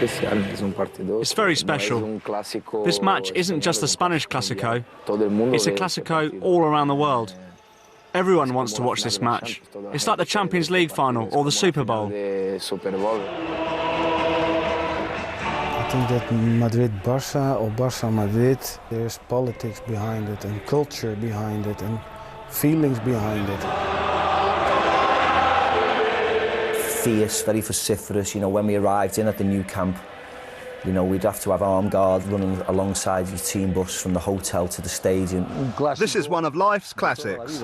It's very special. This match isn't just a Spanish Clásico, it's a Clásico all around the world. Everyone wants to watch this match. It's like the Champions League final or the Super Bowl. I think that Madrid-Barça or Barça-Madrid, there's politics behind it and culture behind it and feelings behind it. Fierce, very vociferous. You know, when we arrived in at the new camp, you know, we'd have to have armed guard running alongside your team bus from the hotel to the stadium. This is one of life's classics.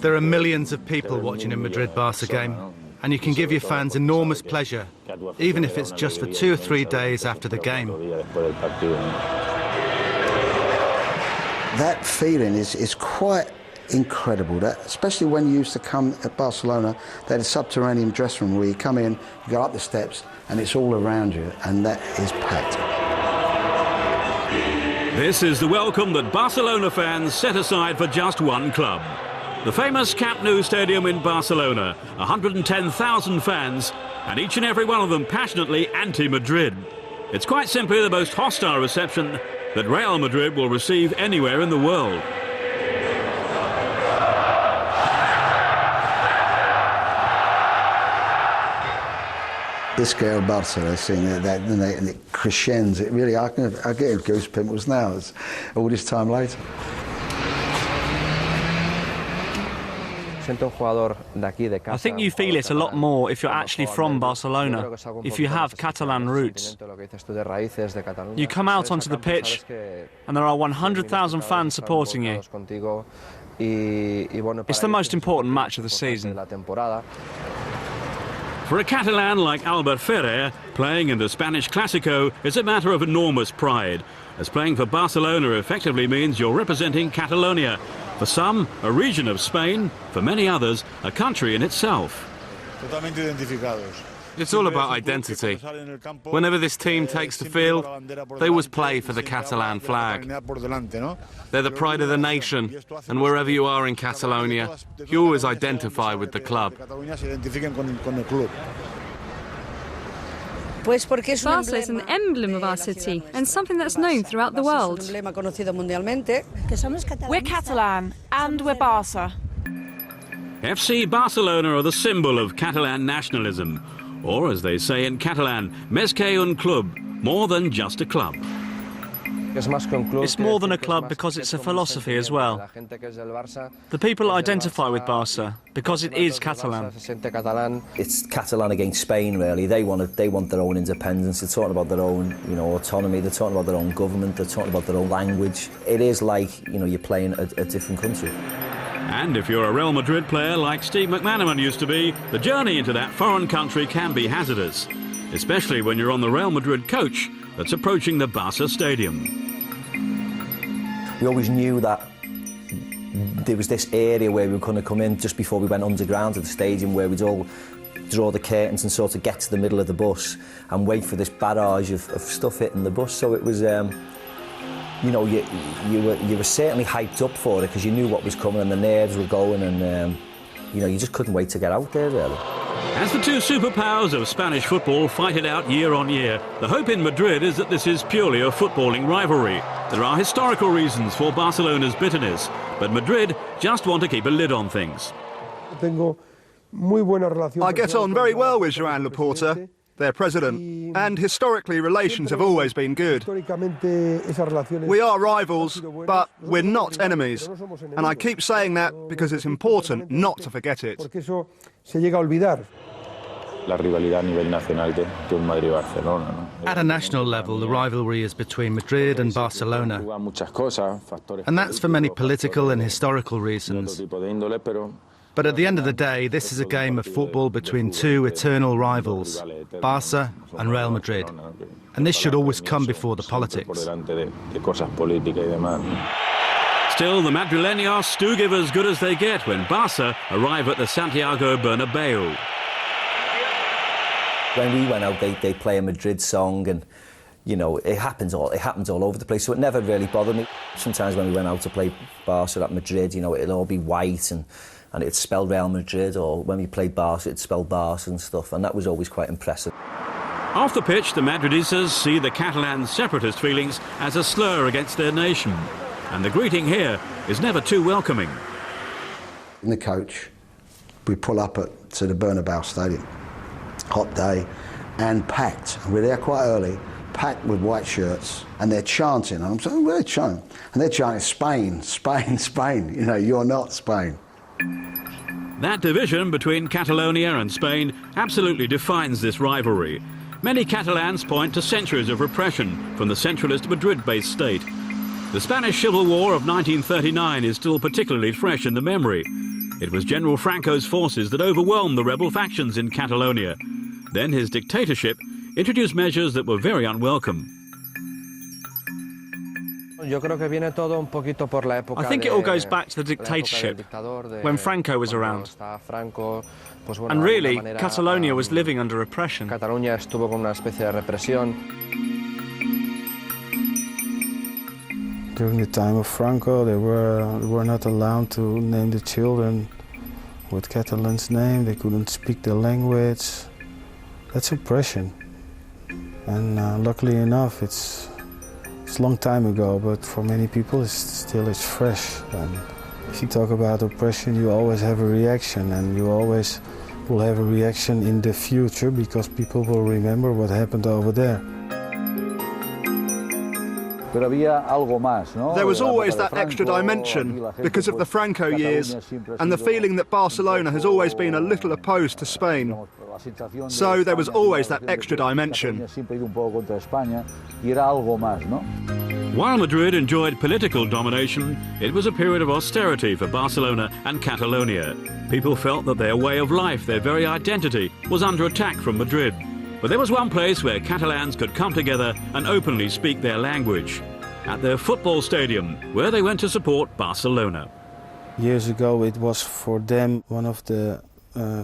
There are millions of people watching a Madrid-Barça game, and you can give your fans enormous pleasure, even if it's just for 2 or 3 days after the game. That feeling is quite incredible, that, especially when you used to come at Barcelona, they had a subterranean dressing room where you come in, you go up the steps, and it's all around you, and that is packed. This is the welcome that Barcelona fans set aside for just one club. The famous Camp Nou stadium in Barcelona, 110,000 fans, and each and every one of them passionately anti-Madrid. It's quite simply the most hostile reception that Real Madrid will receive anywhere in the world. This scale Barca, they sing that and it crescends. It really, I get goosebumps now. It's all this time later. I think you feel it a lot more if you're actually from Barcelona, if you have Catalan roots. You come out onto the pitch and there are 100,000 fans supporting you. It's the most important match of the season. For a Catalan like Albert Ferrer, playing in the Spanish Clásico is a matter of enormous pride, as playing for Barcelona effectively means you're representing Catalonia. For some, a region of Spain, for many others, a country in itself. It's all about identity. Whenever this team takes the field, they always play for the Catalan flag. They're the pride of the nation, and wherever you are in Catalonia, you always identify with the club. Barca is an emblem of our city and something that's known throughout the world. We're Catalan and we're Barca. FC Barcelona are the symbol of Catalan nationalism, or as they say in Catalan, més que un club, more than just a club. It's more than a club because it's a philosophy as well. The people identify with Barca because it is Catalan. It's Catalan against Spain, really. They want their own independence. They're talking about their own, you know, autonomy. They're talking about their own government. They're talking about their own language. It is like, you know, you're playing a different country. And if you're a Real Madrid player like Steve McManaman used to be, the journey into that foreign country can be hazardous, especially when you're on the Real Madrid coach that's approaching the Barca stadium. We always knew that there was this area where we were going to come in just before we went underground at the stadium, where we'd all draw the curtains and sort of get to the middle of the bus and wait for this barrage of stuff hitting the bus. So it was, you know, you were certainly hyped up for it because you knew what was coming and the nerves were going, and you know, you just couldn't wait to get out there, really. As the two superpowers of Spanish football fight it out year on year, the hope in Madrid is that this is purely a footballing rivalry. There are historical reasons for Barcelona's bitterness, but Madrid just want to keep a lid on things. I get on very well with Joan Laporta, their president, and historically relations have always been good. We are rivals, but we're not enemies, and I keep saying that because it's important not to forget it. At a national level, the rivalry is between Madrid and Barcelona, and that's for many political and historical reasons. But at the end of the day, this is a game of football between two eternal rivals, Barca and Real Madrid. And this should always come before the politics. Still, the Madrileños do give as good as they get when Barca arrive at the Santiago Bernabeu. When we went out, they play a Madrid song, and you know, it happens all over the place. So it never really bothered me. Sometimes when we went out to play Barca at Madrid, you know, it'll all be white and and it spelled Real Madrid, or when we played Barca, it spelled Barca and stuff, and that was always quite impressive. Off the pitch, the Madridistas see the Catalan separatist feelings as a slur against their nation, and the greeting here is never too welcoming. In the coach, we pull up to the Bernabeu Stadium, hot day, and packed. We're there quite early, packed with white shirts, and they're chanting. And I'm saying, where are they chanting? And they're chanting, Spain, Spain, Spain. You know, you're not Spain. That division between Catalonia and Spain absolutely defines this rivalry. Many Catalans point to centuries of repression from the centralist Madrid-based state. The Spanish Civil War of 1939 is still particularly fresh in the memory. It was General Franco's forces that overwhelmed the rebel factions in Catalonia. Then his dictatorship introduced measures that were very unwelcome. I think it all goes back to the dictatorship, when Franco was around. And really, Catalonia was living under repression. During the time of Franco, they were not allowed to name the children with Catalan's name. They couldn't speak the language. That's oppression. And luckily enough, it's a long time ago, but for many people it's fresh. And if you talk about oppression, you always have a reaction, and you always will have a reaction in the future, because people will remember what happened over there. There was always that extra dimension because of the Franco years and the feeling that Barcelona has always been a little opposed to Spain. So there was always that extra dimension. While Madrid enjoyed political domination, it was a period of austerity for Barcelona and Catalonia. People felt that their way of life, their very identity, was under attack from Madrid. But there was one place where Catalans could come together and openly speak their language, at their football stadium, where they went to support Barcelona. Years ago, it was for them one of the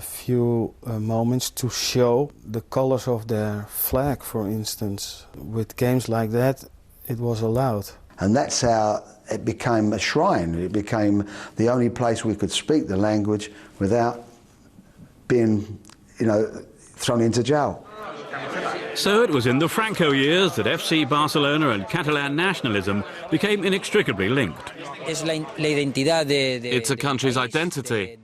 few moments to show the colors of their flag, for instance. With games like that, it was allowed. And that's how it became a shrine. It became the only place we could speak the language without being, thrown into jail. So it was in the Franco years that FC Barcelona and Catalan nationalism became inextricably linked. It's a country's identity.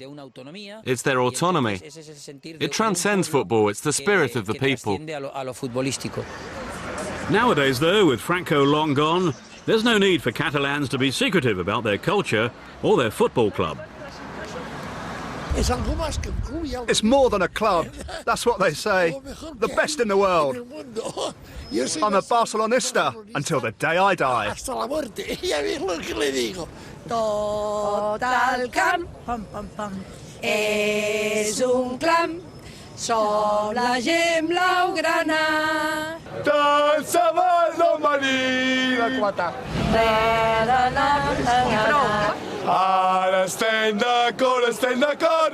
It's their autonomy. It transcends football. It's the spirit of the people. Nowadays, though, with Franco long gone, there's no need for Catalans to be secretive about their culture or their football club. It's more than a club, that's what they say. The best in the world. I'm a Barcelonista until the day I die. Tot el camp, pam, pam, pam, és un clam, som la gent blaugrana. Tant se val no venir a quata. Ara estem d'acord,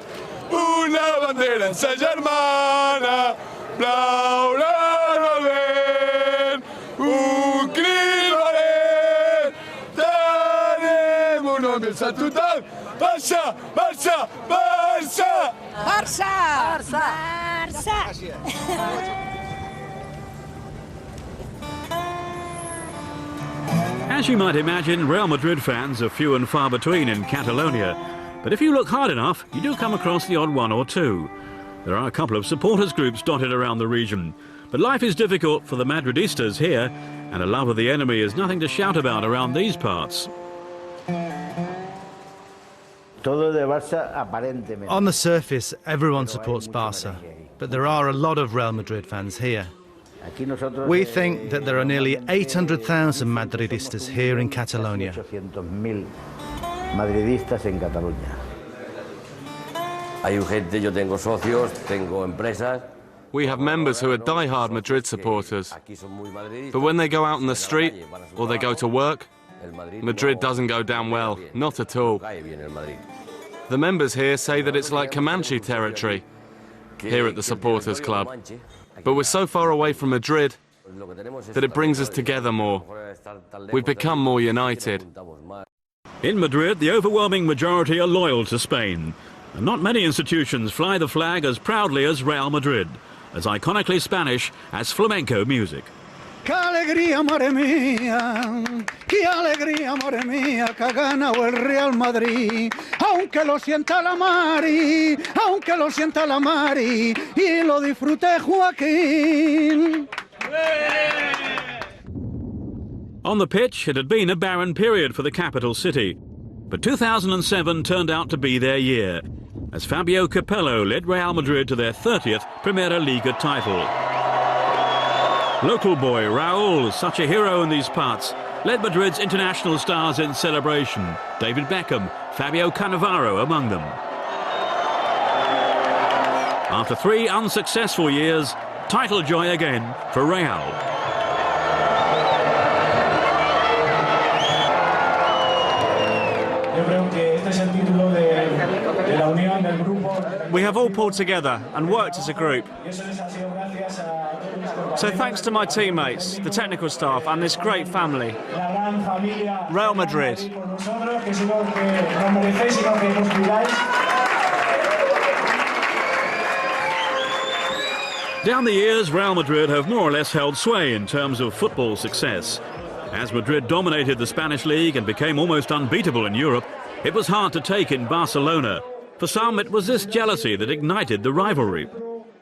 una bandera en sa germana, blau, blau, al vent, un crit valent, tenim un ambientat total, Barça, Barça, Barça! Barça! Barça! As you might imagine, Real Madrid fans are few and far between in Catalonia. But if you look hard enough, you do come across the odd one or two. There are a couple of supporters groups dotted around the region. But life is difficult for the Madridistas here, and a love of the enemy is nothing to shout about around these parts. On the surface, everyone supports Barca, but there are a lot of Real Madrid fans here. We think that there are nearly 800,000 Madridistas here in Catalonia. We have members who are die-hard Madrid supporters, but when they go out on the street or they go to work, Madrid doesn't go down well, not at all. The members here say that it's like Comanche territory here at the supporters club. But we're so far away from Madrid that it brings us together more. We've become more united. In Madrid, the overwhelming majority are loyal to Spain. And not many institutions fly the flag as proudly as Real Madrid, as iconically Spanish as flamenco music. ¡Qué alegría, madre mía! ¡Qué alegría, madre mía! Que ha ganado el Real Madrid. Aunque lo sienta la Mari, aunque lo sienta la Mari, y lo disfrute Joaquín. On the pitch, it had been a barren period for the capital city. But 2007 turned out to be their year, as Fabio Capello led Real Madrid to their 30th Primera Liga title. Local boy Raúl, such a hero in these parts, led Madrid's international stars in celebration, David Beckham, Fabio Cannavaro among them. After 3 unsuccessful years, title joy again for Real. We have all pulled together and worked as a group. So thanks to my teammates, the technical staff and this great family. Real Madrid. Down the years, Real Madrid have more or less held sway in terms of football success. As Madrid dominated the Spanish league and became almost unbeatable in Europe, it was hard to take in Barcelona. For some, it was this jealousy that ignited the rivalry.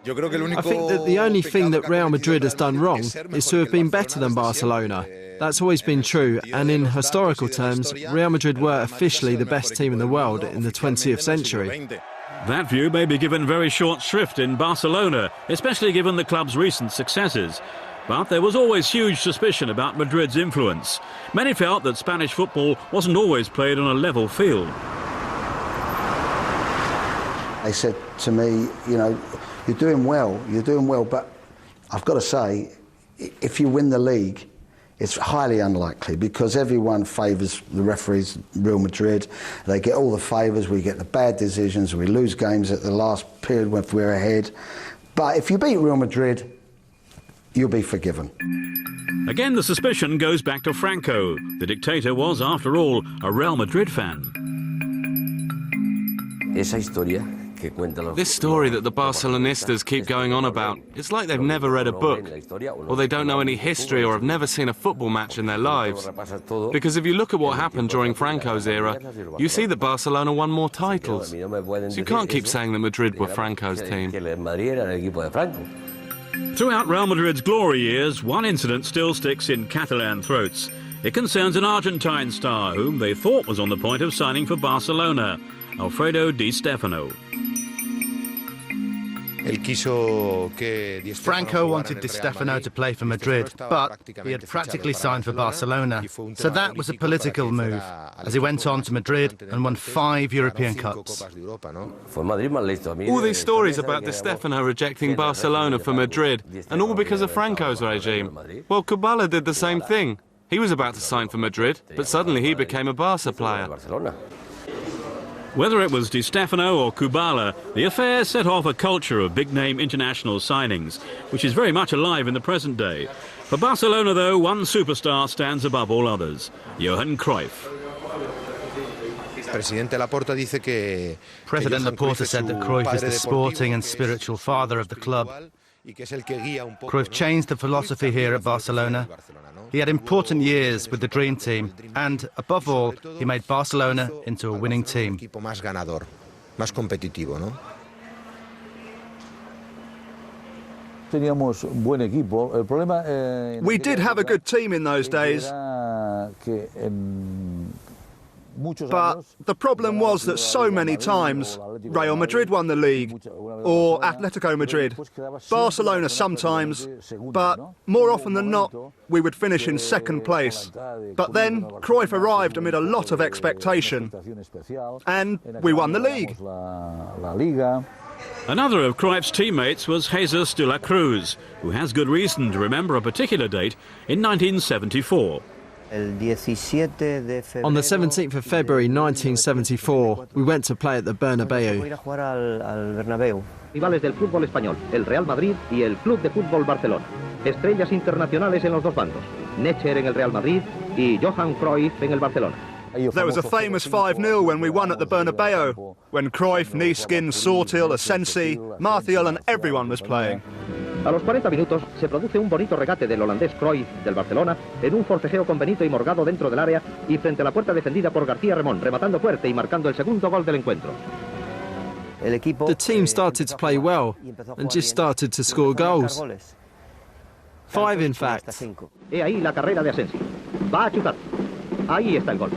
I think that the only thing that Real Madrid has done wrong is to have been better than Barcelona. That's always been true, and in historical terms, Real Madrid were officially the best team in the world in the 20th century. That view may be given very short shrift in Barcelona, especially given the club's recent successes. But there was always huge suspicion about Madrid's influence. Many felt that Spanish football wasn't always played on a level field. They said to me, you know, you're doing well, but I've got to say, if you win the league, it's highly unlikely because everyone favours the referees, Real Madrid. They get all the favours, we get the bad decisions, we lose games at the last period when we're ahead. But if you beat Real Madrid, you'll be forgiven. Again, the suspicion goes back to Franco. The dictator was, after all, a Real Madrid fan. This story that the Barcelonistas keep going on about, it's like they've never read a book, or they don't know any history or have never seen a football match in their lives. Because if you look at what happened during Franco's era, you see that Barcelona won more titles. So you can't keep saying that Madrid were Franco's team. Throughout Real Madrid's glory years, one incident still sticks in Catalan throats. It concerns an Argentine star whom they thought was on the point of signing for Barcelona, Alfredo Di Stefano. Franco wanted Di Stefano to play for Madrid, but he had practically signed for Barcelona. So that was a political move, as he went on to Madrid and won 5 European Cups. All these stories about Di Stefano rejecting Barcelona for Madrid, and all because of Franco's regime. Well, Kubala did the same thing. He was about to sign for Madrid, but suddenly he became a Barca player. Whether it was Di Stefano or Kubala, the affair set off a culture of big-name international signings, which is very much alive in the present day. For Barcelona, though, one superstar stands above all others, Johan Cruyff. President Laporta said that Cruyff is the sporting and spiritual father of the club. Cruyff changed the philosophy here at Barcelona. He had important years with the Dream Team, and, above all, he made Barcelona into a winning team. We did have a good team in those days. But the problem was that so many times Real Madrid won the league, or Atletico Madrid, Barcelona sometimes, but more often than not, we would finish in second place. But then Cruyff arrived amid a lot of expectation, and we won the league. Another of Cruyff's teammates was Jesus de la Cruz, who has good reason to remember a particular date in 1974. On the 17th of February 1974, we went to play at the Bernabeu. Rivales del fútbol español, el Real Madrid y el Club de Fútbol Barcelona. Estrellas internacionales en los dos bandos. Necher en el Real Madrid y Johan Cruyff en el Barcelona. There was a famous 5-0 when we won at the Bernabeu, when Cruyff, Neeskin, Sawtil, Asensi, Martial and everyone was playing. A los 40 minutos se produce un bonito regate del holandés Cruyff del Barcelona en un forcejeo con Benito y Morgado dentro del área y frente a la puerta defendida por García Remón, rematando fuerte y marcando el segundo gol del encuentro. The team started to play well and just started to score goals. 5 in fact. He ahí la carrera de Asensi. Va a chutar. Ahí está el gol.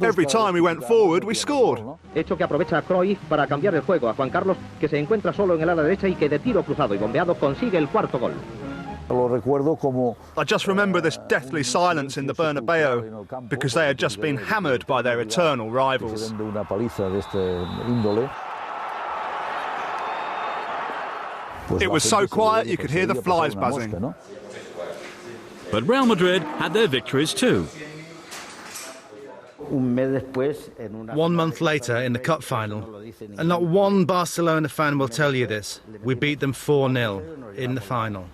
Every time we went forward, we scored. Hecho que aprovecha Cruyff para cambiar el juego a Juan Carlos, que se encuentra solo en el ala derecha y que de tiro cruzado y bombeado consigue el cuarto gol. I just remember this deathly silence in the Bernabeu because they had just been hammered by their eternal rivals. It was so quiet you could hear the flies buzzing. But Real Madrid had their victories too. 1 month later in the cup final, and not one Barcelona fan will tell you this, we beat them 4-0 in the final.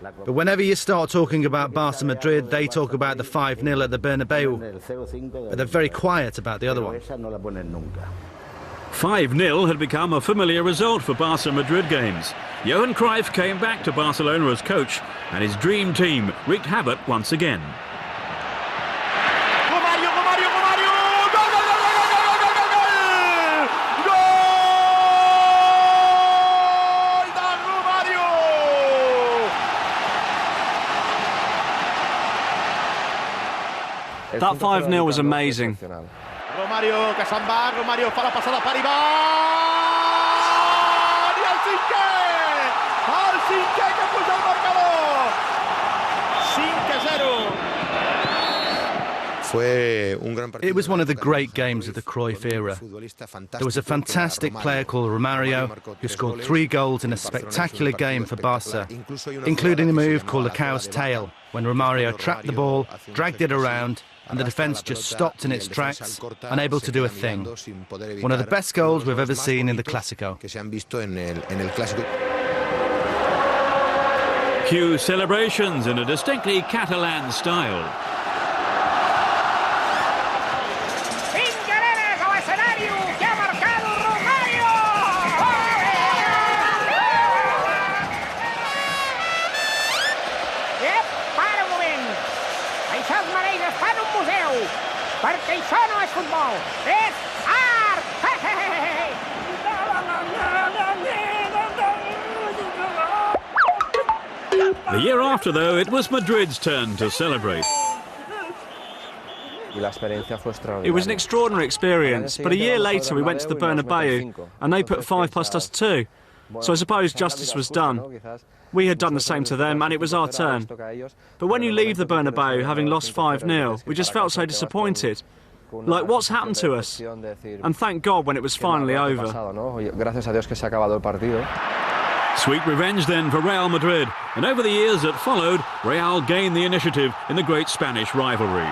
But whenever you start talking about Barca Madrid, they talk about the 5-0 at the Bernabeu, but they're very quiet about the other one. 5-0 had become a familiar result for Barca Madrid games. Johan Cruyff came back to Barcelona as coach, and his dream team wreaked havoc once again. That 5-0 was amazing. Romario que se'n va, Romario fa la passada per Ivan i el cinquè que puja el marcador, 5-0. It was one of the great games of the Cruyff era. There was a fantastic player called Romario who scored 3 goals in a spectacular game for Barca, including a move called the cow's tail, when Romario trapped the ball, dragged it around, and the defence just stopped in its tracks, unable to do a thing. One of the best goals we've ever seen in the Clásico. Cue celebrations in a distinctly Catalan style. Perquè això no és futbol, és art! The year after, though, it was Madrid's turn to celebrate. It was an extraordinary experience, but a year later we went to the Bernabeu and they put 5 plus us 2. So I suppose justice was done. We had done the same to them and it was our turn. But when you leave the Bernabeu having lost 5-0, we just felt so disappointed. Like, what's happened to us? And thank God when it was finally over. Sweet revenge then for Real Madrid, and over the years that followed, Real gained the initiative in the great Spanish rivalry.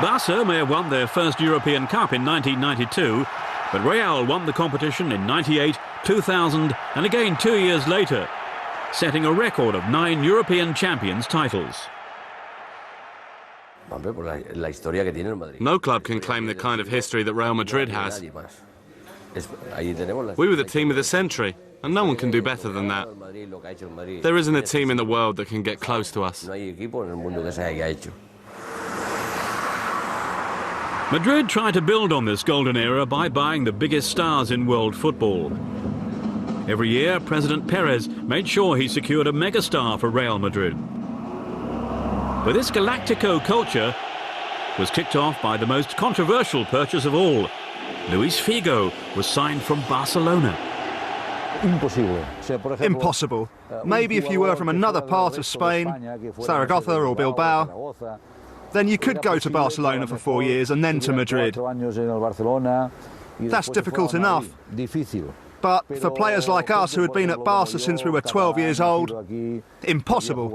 Barca may have won their first European Cup in 1992, but Real won the competition in 98, 2000 and again 2 years later, setting a record of 9 European Champions titles. No club can claim the kind of history that Real Madrid has. We were the team of the century, and no one can do better than that. There isn't a team in the world that can get close to us. Madrid tried to build on this golden era by buying the biggest stars in world football. Every year, President Perez made sure he secured a megastar for Real Madrid. But this Galactico culture was kicked off by the most controversial purchase of all. Luis Figo was signed from Barcelona. Impossible. Maybe if you were from another part of Spain, Zaragoza or Bilbao, then you could go to Barcelona for 4 years and then to Madrid. That's difficult enough. But for players like us who had been at Barca since we were 12 years old, impossible.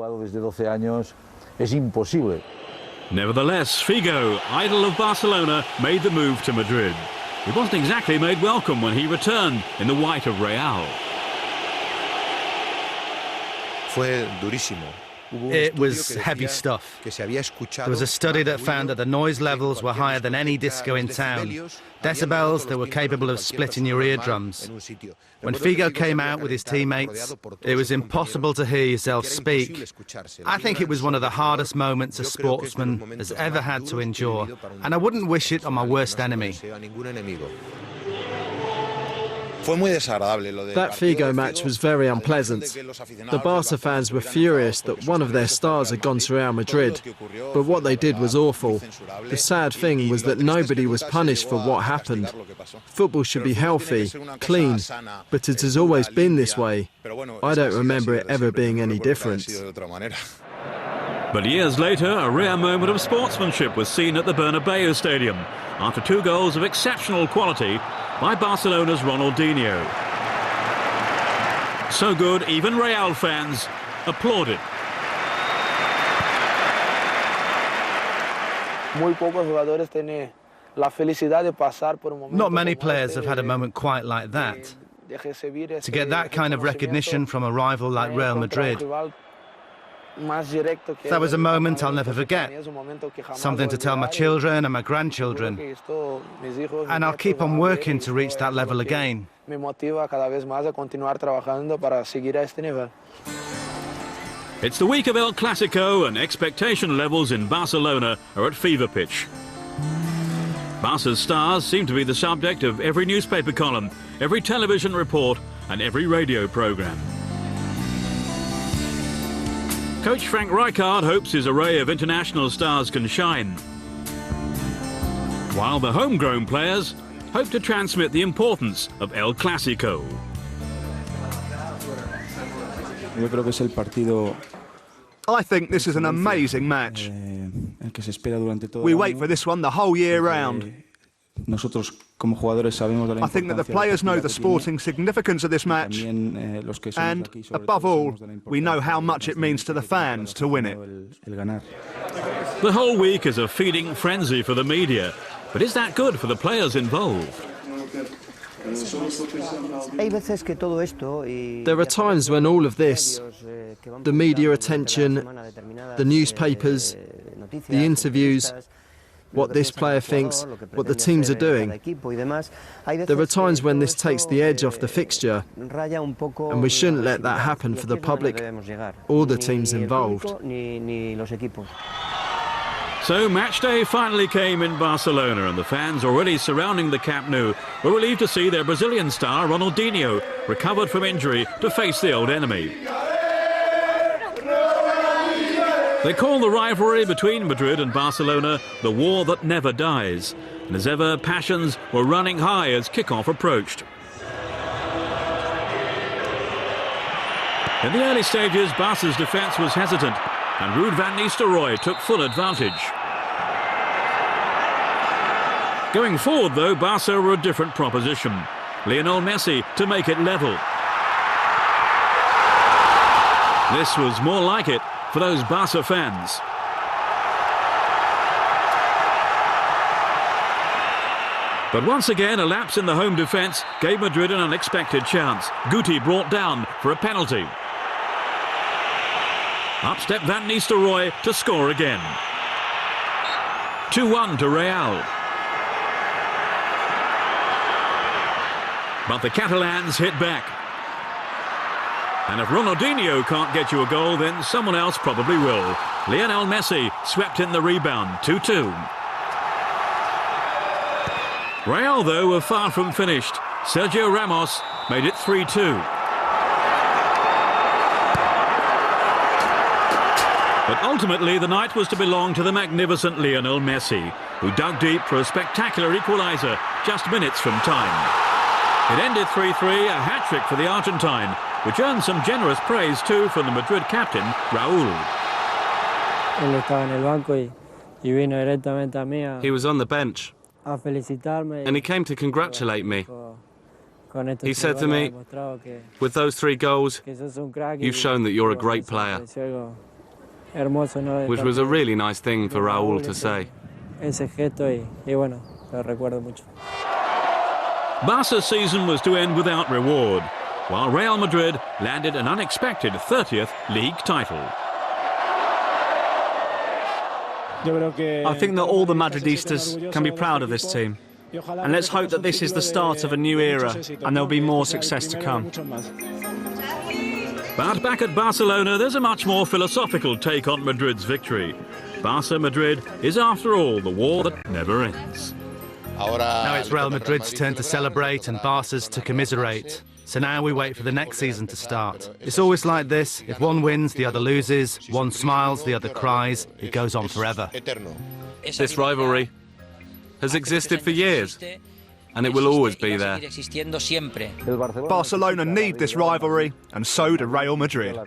Nevertheless, Figo, idol of Barcelona, made the move to Madrid. He wasn't exactly made welcome when he returned in the white of Real. It was heavy stuff. There was a study that found that the noise levels were higher than any disco in town, decibels that were capable of splitting your eardrums. When Figo came out with his teammates, it was impossible to hear yourself speak. I think it was one of the hardest moments a sportsman has ever had to endure, and I wouldn't wish it on my worst enemy. That Figo match was very unpleasant. The Barca fans were furious that one of their stars had gone to Real Madrid, but what they did was awful. The sad thing was that nobody was punished for what happened. Football should be healthy, clean, but it has always been this way. I don't remember it ever being any different. But years later, a rare moment of sportsmanship was seen at the Bernabeu Stadium after 2 goals of exceptional quality by Barcelona's Ronaldinho. So good, even Real fans applauded. Not many players have had a moment quite like that. To get that kind of recognition from a rival like Real Madrid, that was a moment I'll never forget. Something to tell my children and my grandchildren. And I'll keep on working to reach that level again. It's the week of El Clasico and expectation levels in Barcelona are at fever pitch. Barca's stars seem to be the subject of every newspaper column, every television report and every radio programme. Coach Frank Rijkaard hopes his array of international stars can shine, while the homegrown players hope to transmit the importance of El Clasico. I think this is an amazing match. We wait for this one the whole year round. I think that the players know the sporting significance of this match, and above all, we know how much it means to the fans to win it. The whole week is a feeding frenzy for the media, but is that good for the players involved? There are times when all of this, the media attention, the newspapers, the interviews, what this player thinks, what the teams are doing. There are times when this takes the edge off the fixture, and we shouldn't let that happen for the public or the teams involved. So match day finally came in Barcelona, and the fans already surrounding the Camp Nou were relieved to see their Brazilian star Ronaldinho recovered from injury to face the old enemy. They call the rivalry between Madrid and Barcelona the war that never dies, and as ever, passions were running high as kick-off approached. In the early stages, Barca's defence was hesitant, and Ruud van Nistelrooy took full advantage. Going forward, though, Barca were a different proposition. Lionel Messi to make it level. This was more like it for those Barca fans. But once again, a lapse in the home defence gave Madrid an unexpected chance. Guti brought down for a penalty. Up stepped Van Nistelrooy to score again. 2-1 to Real. But the Catalans hit back. And if Ronaldinho can't get you a goal, then someone else probably will. Lionel Messi swept in the rebound, 2-2. Real, though, were far from finished. Sergio Ramos made it 3-2. But ultimately, the night was to belong to the magnificent Lionel Messi, who dug deep for a spectacular equaliser just minutes from time. It ended 3-3, a hat-trick for the Argentine, which earned some generous praise too from the Madrid captain, Raúl. He was on the bench, and he came to congratulate me. He said to me, with those 3 goals, you've shown that you're a great player. Which was a really nice thing for Raúl to say. Barca's season was to end without reward, while Real Madrid landed an unexpected 30th league title. I think that all the Madridistas can be proud of this team. And let's hope that this is the start of a new era and there'll be more success to come. But back at Barcelona, there's a much more philosophical take on Madrid's victory. Barca Madrid is, after all, the war that never ends. Now it's Real Madrid's turn to celebrate and Barca's to commiserate. So now we wait for the next season to start. It's always like this. If one wins, the other loses. One smiles, the other cries. It goes on forever. This rivalry has existed for years, and it will always be there. Barcelona need this rivalry, and so do Real Madrid.